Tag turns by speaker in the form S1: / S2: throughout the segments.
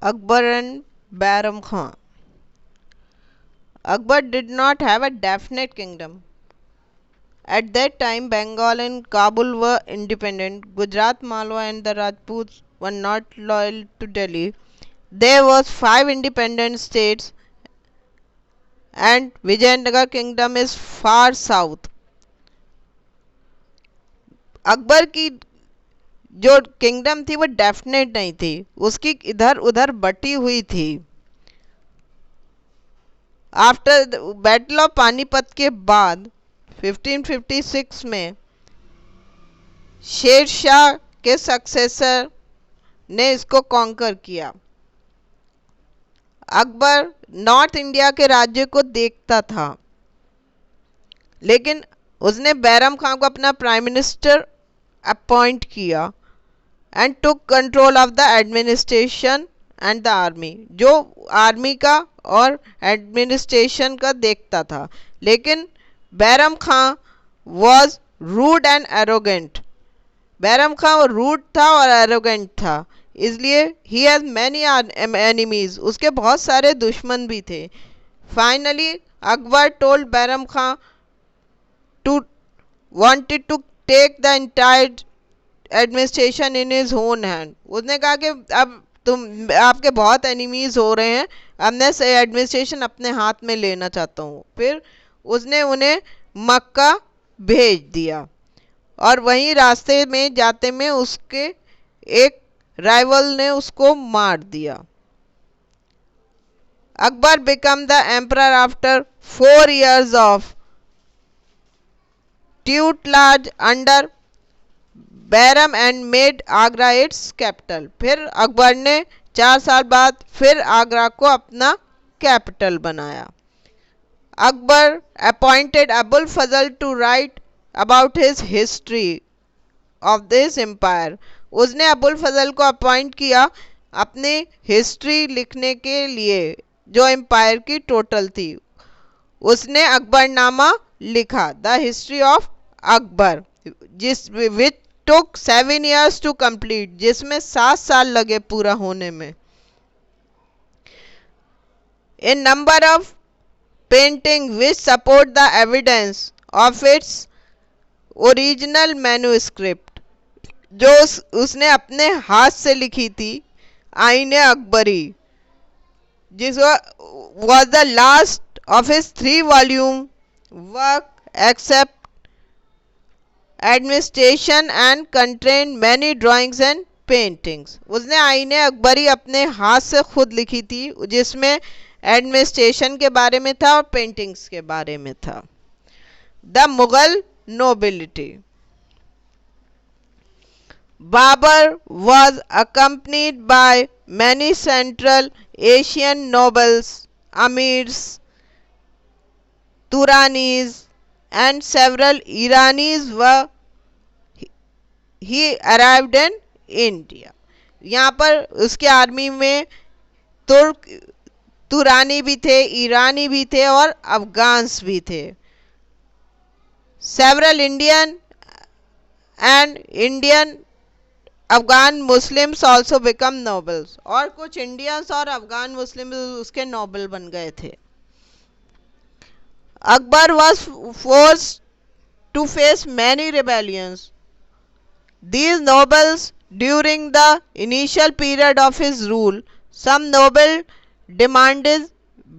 S1: Akbar and Bayram Khan. Akbar did not have a definite kingdom. At that time, Bengal and Kabul were independent. Gujarat, Malwa, and the Rajputs were not loyal to Delhi. There was 5 independent states, and Vijayanagar kingdom is far south. Akbar की जो kingdom थी वो definite नहीं थी, उसकी इधर उधर बटी हुई थी। आफ्टर बैटल ऑफ पानीपत के बाद 1556 में शेर शाह के सक्सेसर ने इसको कॉन्कर किया। अकबर नॉर्थ इंडिया के राज्य को देखता था, लेकिन उसने बैरम खान को अपना प्राइम मिनिस्टर अपॉइंट किया and took control of the administration and the army, जो आर्मी का और एडमिनिस्ट्रेशन का देखता था। लेकिन Bairam Khan was rude and arrogant. Bairam Khan rude था और एरोगेंट था, इसलिए ही हैज मैनी एनिमीज, उसके बहुत सारे दुश्मन भी थे। Finally Akbar told Bairam Khan to wanted to take the entire administration in his own hand. उसने कहा कि अब आपके बहुत एनिमीज हो रहे हैं, अब मैं एडमिनिस्ट्रेशन अपने हाथ में लेना चाहता हूँ। फिर उसने उन्हें मक्का भेज दिया और वहीं रास्ते में जाते में उसके एक राइवल ने उसको मार दिया। Akbar became the emperor after 4 years of tutelage under Bairam and made Agra its capital. फिर अकबर ने 4 साल बाद फिर आगरा को अपना कैपिटल बनाया। Akbar appointed Abul Fazal to write about his history of this empire. उसने अबुल फजल को अपॉइंट किया अपनी हिस्ट्री लिखने के लिए, जो एम्पायर की टोटल थी। उसने अकबरनामा लिखा, द हिस्ट्री ऑफ अकबर, जिस which took 7 years to complete, जिसमें 7 साल लगे पूरा होने में। A number of painting which support the evidence of its original manuscript, जो उसने अपने हाथ से लिखी थी, आईने अकबरी, जिस was the last of his 3 volume work except administration and contain many drawings and paintings. उसने आईने अकबरी अपने हाथ से खुद लिखी थी, जिसमें एडमिनिस्ट्रेशन के बारे में था और पेंटिंग्स के बारे में था। The Mughal nobility. Babar was accompanied by many Central Asian nobles, amirs, Turanis, and several Iranis were he arrived in India. यहाँ पर उसके आर्मी में तुरानी भी थे, ईरानी भी थे और अफगान्स भी थे। Several Indian and Indian Afghan Muslims also become nobles, और कुछ इंडियंस और अफगान मुस्लिम उसके नोबल बन गए थे। Akbar was forced to face many rebellions. These nobles during the initial period of his rule, some noble demanded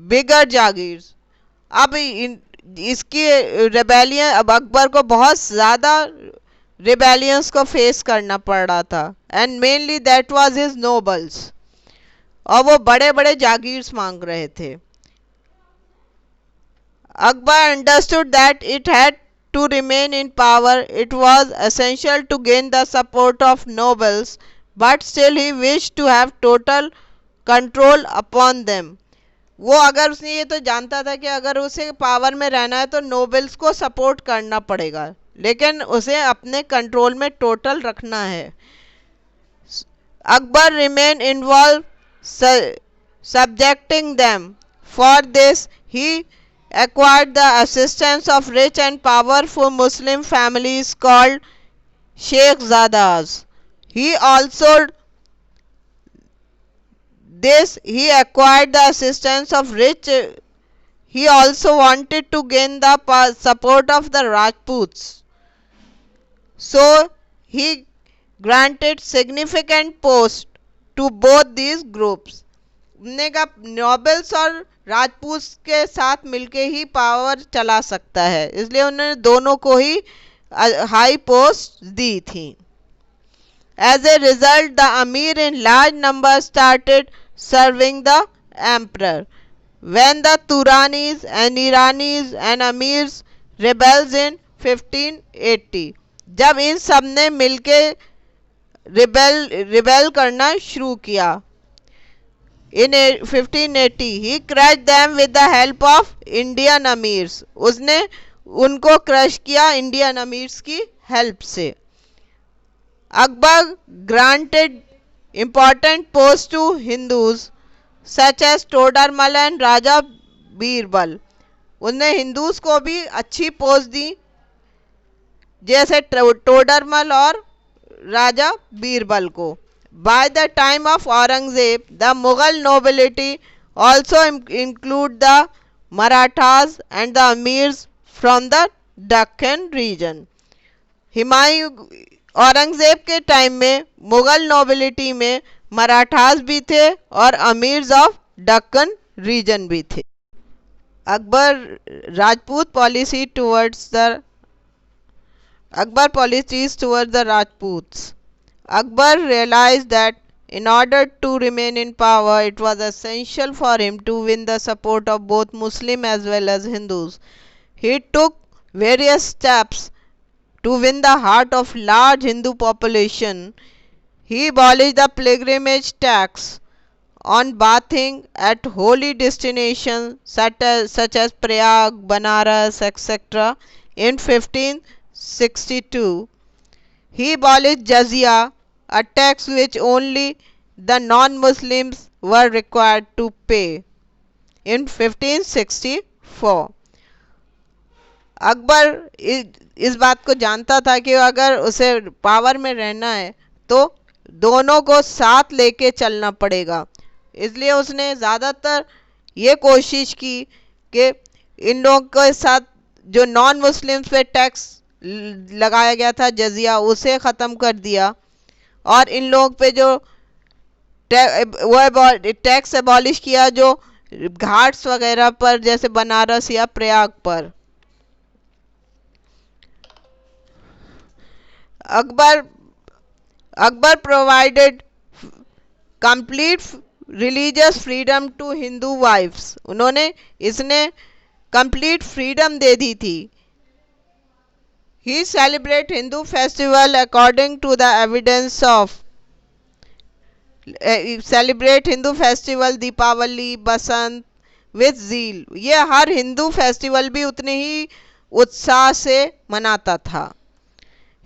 S1: bigger jagirs. अब इसकी रेबेलियन, अब अकबर को बहुत ज़्यादा रिबेलियंस को फेस करना पड़ रहा था, and mainly that was his nobles, और वो बड़े बड़े जागीर्स मांग रहे थे। Akbar understood that it had to remain in power, it was essential to gain the support of nobles, but still he wished to have total control upon them. वो अगर उसने ये तो जानता था कि अगर उसे पावर में रहना है तो नोबल्स को सपोर्ट करना पड़ेगा, लेकिन उसे अपने कंट्रोल में टोटल रखना है। Akbar remain involved subjecting them. For this he acquired the assistance of rich and powerful Muslim families called Sheikh Zadas. He also this, he acquired the assistance of rich. He also wanted to gain the support of the Rajputs. So he granted significant posts to both these groups. ने कहा nobles और राजपूत के साथ मिलके ही power चला सकता है, इसलिए उन्होंने दोनों को ही हाई पोस्ट दी थी. As a result, the Amir in large numbers started serving the emperor. When the Turanis and Iranis and Amirs rebels in 1580, जब इन सब ने मिलके रिबेल करना शुरू किया, in 1580 he crushed them with the help of Indian Amirs. उसने उनको crush किया इंडियन अमीर्स की हेल्प से. Akbar granted important posts to Hindus such as Todarmal and Raja Birbal. उनने हिंदूज को भी अच्छी पोस्ट दी, जैसे टोडरमल और राजा बीरबल को. By the time of Aurangzeb, the Mughal nobility also include the Marathas and the Amirs from the Deccan region. Aurangzeb के time में Mughal nobility में मराठास भी थे और अमीर्स ऑफ दक्कन रीजन भी थे. Akbar Rajput policies towards the Rajputs. Akbar realized that in order to remain in power, it was essential for him to win the support of both Muslim as well as Hindus. He took various steps to win the heart of large Hindu population. He abolished the pilgrimage tax on bathing at holy destinations such as Prayag, Banaras, etc. in 1562. He abolished jizya, a tax which only the non-Muslims were required to pay, in 1564. Akbar इस बात को जानता था कि अगर उसे power में रहना है तो दोनों को साथ लेके चलना पड़ेगा, इसलिए उसने ज़्यादातर ये कोशिश की कि इन लोगों के साथ जो नॉन मुस्लिम्स पे टैक्स लगाया गया था जजिया, उसे ख़त्म कर दिया और इन लोगों पे जो वो टैक्स एबॉलिश किया जो घाट्स वगैरह पर जैसे बनारस या प्रयाग पर. Akbar provided complete religious freedom to Hindu wives. उन्होंने इसने complete freedom दे दी थी. He celebrate Hindu festival according to the evidence of celebrate Hindu festival Deepawali, Basant with zeal. ये हर हिंदू फेस्टिवल भी उतने ही उत्साह से मनाता था.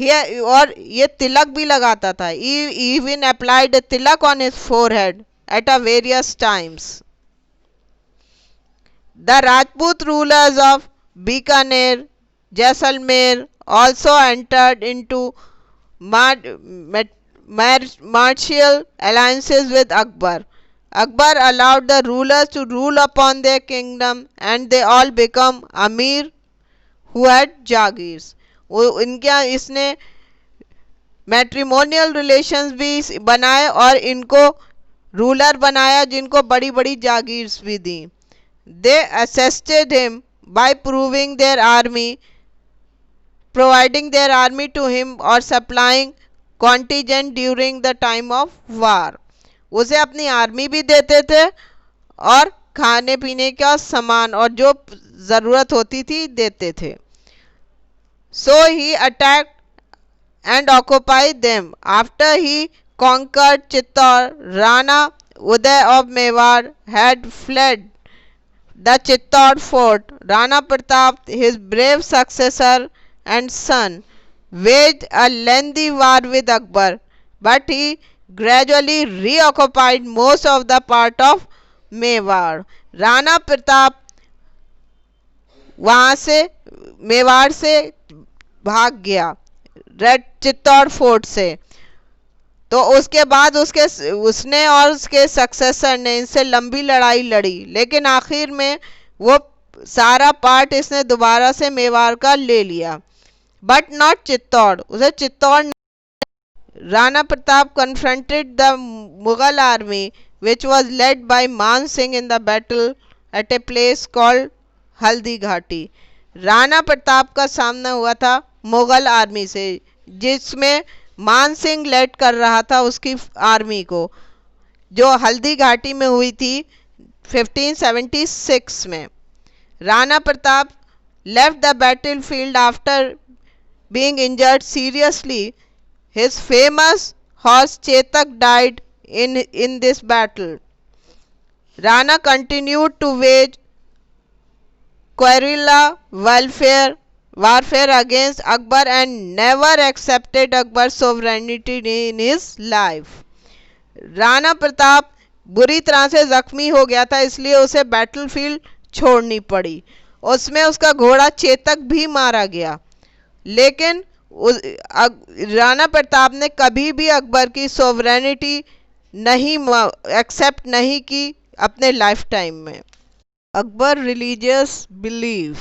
S1: और ये तिलक भी लगाता था. He even applied a tilak on his forehead at a various times. The Rajput rulers of Bikaner, Jaisalmer also entered into martial alliances with Akbar. Akbar allowed the rulers to rule upon their kingdom and they all become Amir who had Jagirs. इनके यहाँ इसने matrimonial relations भी बनाए और इनको ruler बनाया जिनको बड़ी बड़ी जागीर्स भी दी. They assisted him by proving their army providing their army to him or supplying contingent during the time of war. उसे अपनी आर्मी भी देते थे और खाने पीने का सामान और जो ज़रूरत होती थी देते थे. So he attacked and occupied them. After he conquered Chittor, Rana Uday of Mewar had fled the Chittor fort. Rana Pratap, his brave successor and son, waged a lengthy war with Akbar, but he gradually reoccupied most of the part of Mewar. Rana Pratap वहाँ से मेवाड़ से भाग गया red Chittor fort से. तो उसके बाद उसने और उसके सक्सेसर ने इनसे लंबी लड़ाई लड़ी, लेकिन आखिर में वो सारा पार्ट इसने दोबारा से मेवाड़ का ले लिया, बट नॉट चित्तौड़। उसे Chittor Rana Pratap confronted the Mughal army, which was led by Man Singh in the battle at a place called Haldi Ghati. Rana Pratap का सामना हुआ था मुगल आर्मी से, जिसमें मान सिंह लेड कर रहा था उसकी आर्मी को, जो हल्दी घाटी में हुई थी 1576 में। Rana Pratap left the battlefield after being injured seriously. His famous horse Chetak died in this battle. Rana continued to wage guerrilla warfare against Akbar and never accepted Akbar's sovereignty in his life. Rana Pratap बुरी तरह से जख्मी हो गया था, इसलिए उसे battlefield छोड़नी पड़ी। उसमें उसका घोड़ा चेतक भी मारा गया, लेकिन राणा प्रताप ने कभी भी अकबर की सोवरेनिटी नहीं एक्सेप्ट नहीं की अपने लाइफ टाइम में। Akbar religious belief.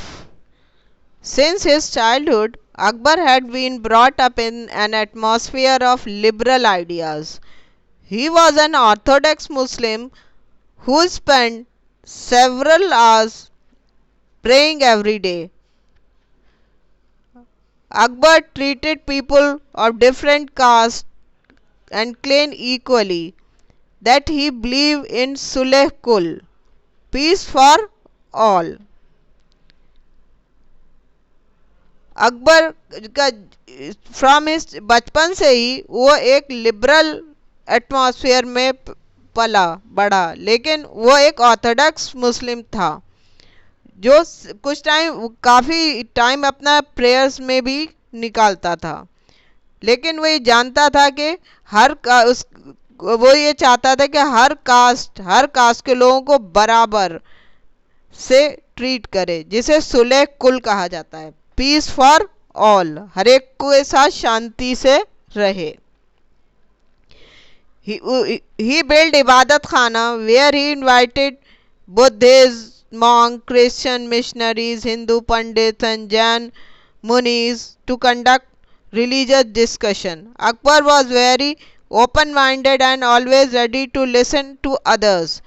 S1: Since his childhood Akbar had been brought up in an atmosphere of liberal ideas. He was an orthodox Muslim who spent several hours praying every day. Akbar treated people of different castes and claimed equally that he believed in Sulh Kul, peace for all. Akbar का from his बचपन से ही वो एक liberal atmosphere में पला बढ़ा, लेकिन वो एक ऑर्थोडॉक्स मुस्लिम था जो कुछ टाइम काफ़ी टाइम अपना प्रेयर्स में भी निकालता था, लेकिन वो ये जानता था कि वो ये चाहता था कि हर कास्ट के लोगों को बराबर से ट्रीट करे, जिसे सुलह कुल कहा जाता है, पीस फॉर ऑल, हर एक के साथ शांति से रहे। He built इबादत खाना where he invited Buddhist monks, Christian missionaries, Hindu pandits and Jain munis to conduct religious discussion. Akbar was very open-minded and always ready to listen to others.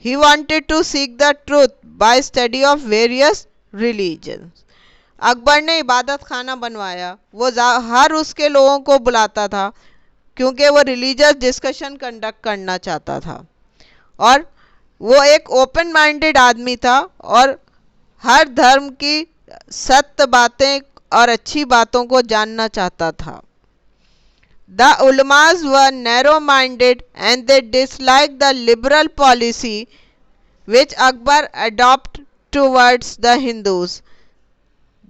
S1: He wanted to seek the truth by study of various religions. Akbar ने इबादत खाना बनवाया, वो हर उसके लोगों को बुलाता था क्योंकि वो रिलीजियस डिस्कशन कंडक्ट करना चाहता था, और वो एक ओपन माइंडेड आदमी था और हर धर्म की सत्य बातें और अच्छी बातों को जानना चाहता था। The ulemas were narrow minded and they dislike the liberal policy which Akbar adopt towards the Hindus.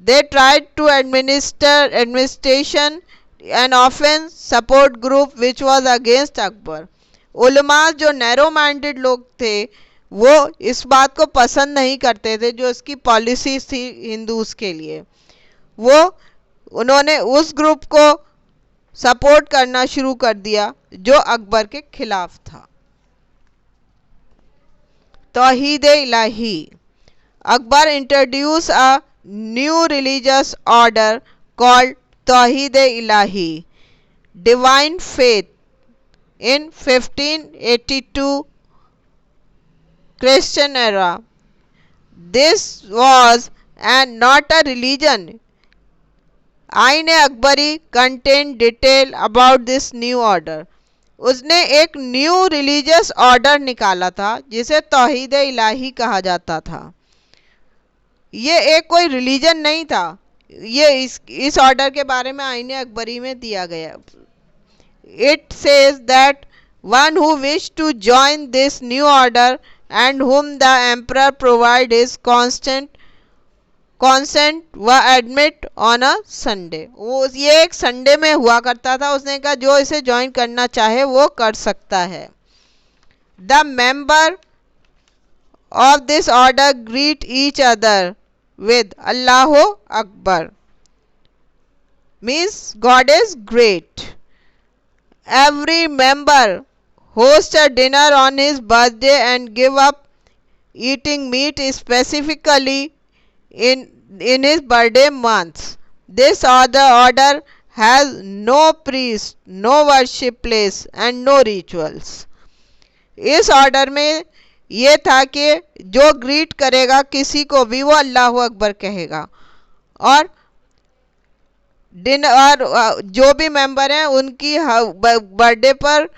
S1: They tried to administration and often support group which was against Akbar. उलमा जो नैरो माइंडेड लोग थे वो इस बात को पसंद नहीं करते थे जो इसकी पॉलिसी थी हिंदूज के लिए। उन्होंने उस ग्रुप को सपोर्ट करना शुरू कर दिया जो अकबर के खिलाफ था। Tauhid Ilahi. Akbar introduce a new religious order called Tawheed Ilahi, divine faith, in 1582 Christian era. This was and not a religion. Ain Akbari contained detail about this new order. उसने एक न्यू रिलीजियस ऑर्डर निकाला था जिसे तौहीद इलाही कहा जाता था। ये एक कोई रिलीजन नहीं था, ये इस ऑर्डर के बारे में आईने अकबरी में दिया गया। It says that one who wish to join this new order and whom the emperor provide his consent were admit on a Sunday. वो ये एक संडे में हुआ करता था। उसने कहा जो इसे ज्वाइन करना चाहे वो कर सकता है। The member of this order greet each other with Allahu Akbar, means God is great, every member host a dinner on his birthday and give up eating meat specifically in his birthday months. This order has no priest, no worship place and no rituals. इस order में ये था कि जो greet करेगा किसी को भी वो अल्लाह अकबर कहेगा, और डिनर और जो भी मेंबर हैं उनकी बर्थडे पर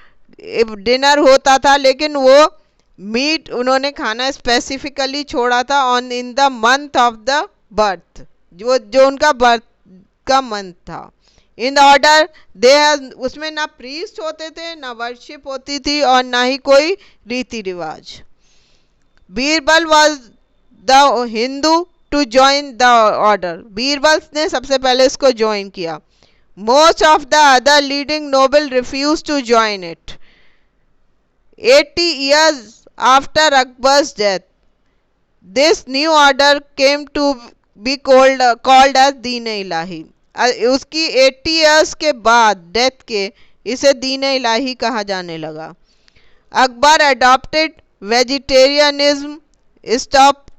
S1: डिनर होता था, लेकिन वो मीट उन्होंने खाना स्पेसिफिकली छोड़ा था on in the month of the birth, जो जो उनका बर्थ का मंथ था। इन ऑर्डर दे उसमें ना प्रीस्ट होते थे, ना वर्शिप होती थी और ना ही कोई रीति रिवाज। Birbal was the Hindu to join the order. Birbal ने सबसे पहले इसको ज्वाइन किया। Most of the other leading noble refuse to join it. 80 years after Akbar's death, this new order came to be called as दीन-ए-इलाही। उसकी 80 years के बाद डेथ के इसे दीन-ए-इलाही कहा जाने लगा। Akbar adopted vegetarianism, stopped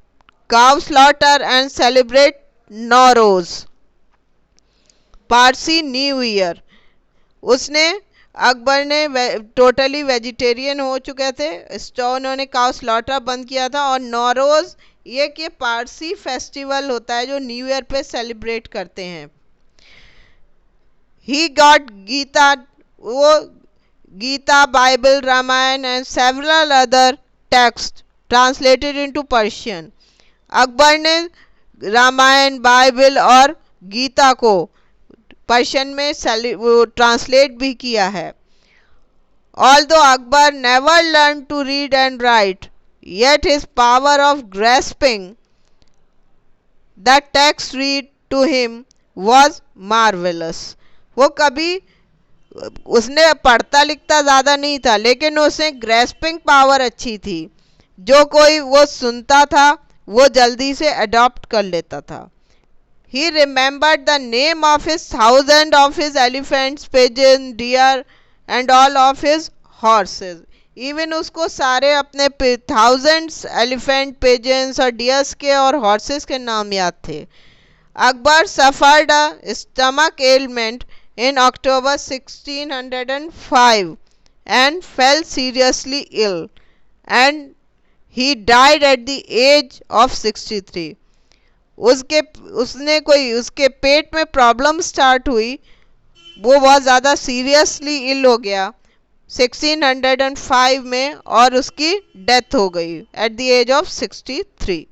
S1: cow slaughter and celebrate Nowruz, Parsi new year. उसने अकबर ने टोटली वेजिटेरियन हो चुके थे, उन्होंने काउ स्लॉटर बंद किया था, और नौरोज ये कि पारसी फेस्टिवल होता है जो न्यू ईयर पे सेलिब्रेट करते हैं। ही गॉट गीता, वो Gita, Bible, Ramayan and several other text translated into Persian. Akbar ने रामायण, बाइबल और गीता को पर्शियन में ट्रांसलेट भी किया है। Although Akbar never learned to read and write, yet his power of grasping the text read to him was marvelous. वो कभी उसने पढ़ता लिखता ज़्यादा नहीं था, लेकिन उसे ग्रेस्पिंग पावर अच्छी थी। जो कोई वो सुनता था वो जल्दी से अडॉप्ट कर लेता था। He remembered the name of his thousand of his elephants, pigeons, deer and all of his horses. Even उसको सारे अपने thousands elephant, pigeons और deers के और horses के नाम याद थे। Akbar suffered a stomach ailment in October 1605 and fell seriously ill, and he died at the age of 63. उसके पेट में प्रॉब्लम स्टार्ट हुई, वो बहुत ज़्यादा सीरियसली इल हो गया 1605 में और उसकी डेथ हो गई एट द एज ऑफ 63।